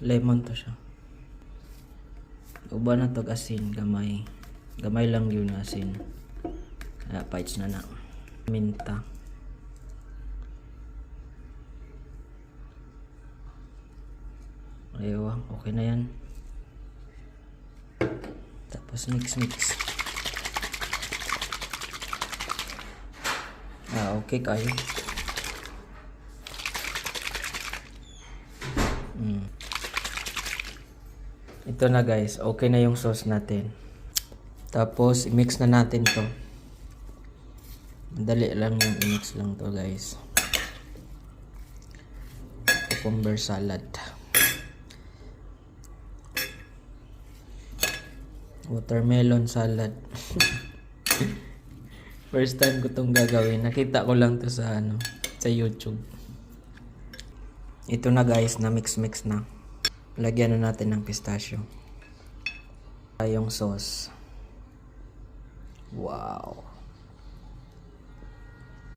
Lemon to siya. Uba na to asin, gamay. Gamay lang yun asin. Kaya bites na na. Minta. Ayaw, okay na yan. Tapos mix. Okay kayo. Ito na guys, okay na yung sauce natin. Tapos i-mix na natin to. Madali lang yung i-mix lang to guys. Cucumber salad. Watermelon salad. First time ko tong gagawin. Nakita ko lang to sa sa YouTube. Ito na guys, na mix na. Lagyan na natin ng pistachio. Yung sauce. Wow.